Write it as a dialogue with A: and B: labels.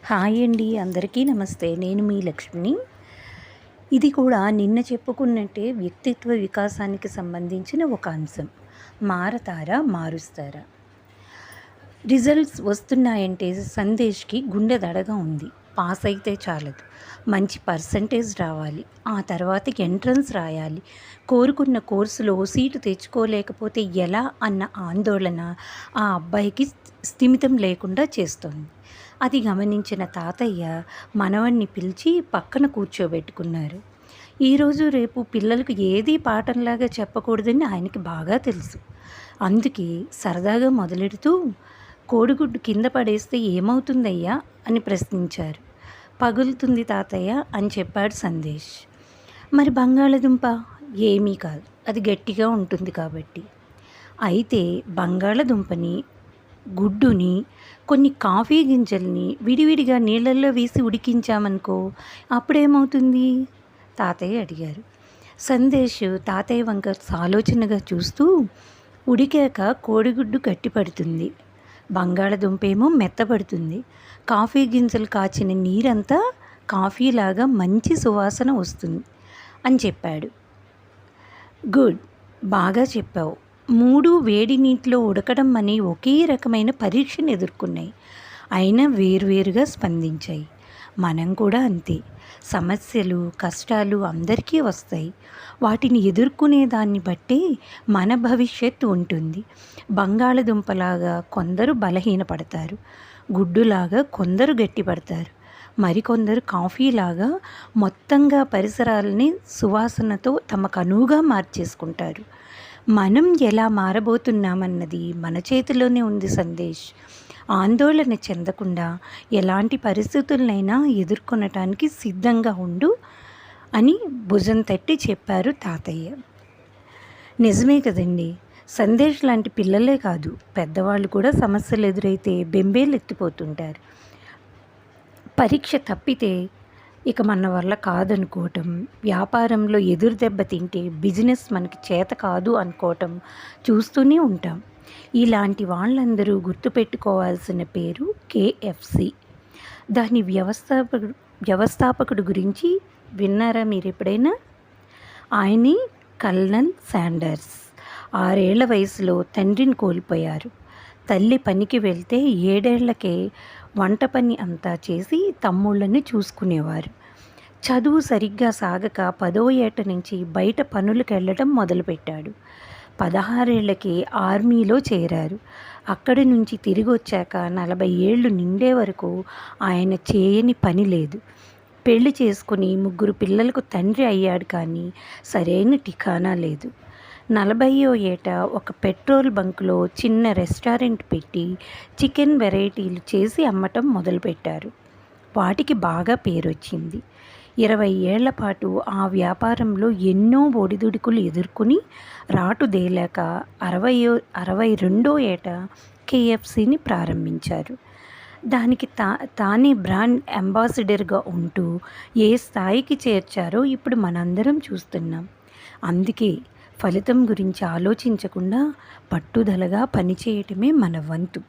A: Hi అండి, అందరికీ నమస్తే. నేను మీ లక్ష్మిని. ఇది కూడా నిన్న చెప్పుకున్నట్టే వ్యక్తిత్వ వికాసానికి సంబంధించిన ఒక అంశం. మారతారా, మారుస్తారా? రిజల్ట్స్ వస్తున్నాయంటే సందేశ్కి గుండె దడగా ఉంది. పాస్ అయితే చాలదు, మంచి పర్సంటేజ్ రావాలి, ఆ తర్వాత ఎంట్రన్స్ రాయాలి, కోరుకున్న కోర్సులో సీటు తెచ్చుకోలేకపోతే ఎలా అన్న ఆందోళన ఆ అబ్బాయికి స్థిమితం లేకుండా చేస్తోంది. అది గమనించిన తాతయ్య మనవణ్ణి పిలిచి పక్కన కూర్చోబెట్టుకున్నారు. ఈరోజు రేపు పిల్లలకు ఏదీ పాఠంలాగా చెప్పకూడదని ఆయనకి బాగా తెలుసు. అందుకే సరదాగా మొదలెడుతూ, కోడిగుడ్డు కింద పడేస్తే ఏమవుతుందయ్యా అని ప్రశ్నించారు. పగులుతుంది తాతయ్య అని చెప్పాడు సందేశ్. మరి బంగాళదుంప? ఏమీ కాదు, అది గట్టిగా ఉంటుంది కాబట్టి. అయితే బంగాళదుంపని, గుడ్డుని, కొన్ని కాఫీ గింజల్ని విడివిడిగా నీళ్ళల్లో వేసి ఉడికించామనుకో, అప్పుడేమవుతుంది? తాతయ్య అడిగారు. సందేశ్ తాతయ్య వంక ఆలోచనగా చూస్తూ, ఉడికాక కోడిగుడ్డు గట్టిపడుతుంది, బంగాళదుంపేమో మెత్తపడుతుంది, కాఫీ గింజలు కాచిన నీరంతా కాఫీలాగా మంచి సువాసన వస్తుంది అని చెప్పాడు. గుడ్, బాగా చెప్పావు. మూడు వేడి నీటిలో ఉడకడం అనే ఒకే రకమైన పరీక్షను ఎదుర్కొన్నాయి, అయినా వేరువేరుగా స్పందించాయి. మనం కూడా అంతే. సమస్యలు, కష్టాలు అందరికీ వస్తాయి. వాటిని ఎదుర్కొనే దాన్ని బట్టే మన భవిష్యత్తు ఉంటుంది. బంగాళదుంపలాగా కొందరు బలహీనపడతారు, గుడ్డులాగా కొందరు గట్టిపడతారు, మరికొందరు కాఫీలాగా మొత్తంగా పరిసరాలని సువాసనతో తమకు అనువుగా మార్చేసుకుంటారు. మనం ఎలా మారబోతున్నామన్నది మన చేతిలోనే ఉంది సందేశ్. ఆందోళన చెందకుండా ఎలాంటి పరిస్థితులనైనా ఎదుర్కొనటానికి సిద్ధంగా ఉండు అని భుజం తట్టి చెప్పారు తాతయ్య. నిజమే కదండి. సందేశ్ లాంటి పిల్లలే కాదు, పెద్దవాళ్ళు కూడా సమస్యలు ఎదురైతే బెంబేలు ఎత్తిపోతుంటారు. పరీక్ష తప్పితే ఇక మన వల్ల కాదనుకోవటం, వ్యాపారంలో ఎదురు దెబ్బ తింటే బిజినెస్ మనకి చేత కాదు అనుకోవటం చూస్తూనే ఉంటాం. ఇలాంటి వాళ్ళందరూ గుర్తుపెట్టుకోవాల్సిన పేరు KFC. దాని వ్యవస్థాపకుడు గురించి విన్నారా మీరు ఎప్పుడైనా? ఆయనే కల్నల్ శాండర్స్. 6 ఏళ్ల వయసులో తండ్రిని కోల్పోయారు. తల్లి పనికి వెళ్తే 7 ఏళ్లకే వంట పని అంతా చేసి తమ్ముళ్ళని చూసుకునేవారు. చదువు సరిగ్గా సాగక 10వ ఏట నుంచి బయట పనులకు వెళ్ళడం మొదలుపెట్టాడు. 16 ఏళ్లకే ఆర్మీలో చేరారు. అక్కడి నుంచి తిరిగి వచ్చాక 40 ఏళ్ళు నిండే వరకు ఆయన చేయని పని లేదు. పెళ్లి చేసుకుని 3 పిల్లలకు తండ్రి అయ్యాడు, కానీ సరైన ఠికానా లేదు. 40వ ఏట ఒక పెట్రోల్ బంకులో చిన్న రెస్టారెంట్ పెట్టి చికెన్ వెరైటీలు చేసి అమ్మటం మొదలుపెట్టారు. వాటికి బాగా పేరొచ్చింది. 20 ఏళ్ల పాటు ఆ వ్యాపారంలో ఎన్నో ఒడిదుడుకులు ఎదుర్కొని రాటుదేలాక 62వ ఏట KFCని ప్రారంభించారు. దానికి తానే బ్రాండ్ అంబాసిడర్గా ఉంటూ ఏ స్థాయికి చేర్చారో ఇప్పుడు మనందరం చూస్తున్నాం. అందుకే ఫలితం గురించి ఆలోచించకుండా పట్టుదలగా పనిచేయటమే మన వంతు.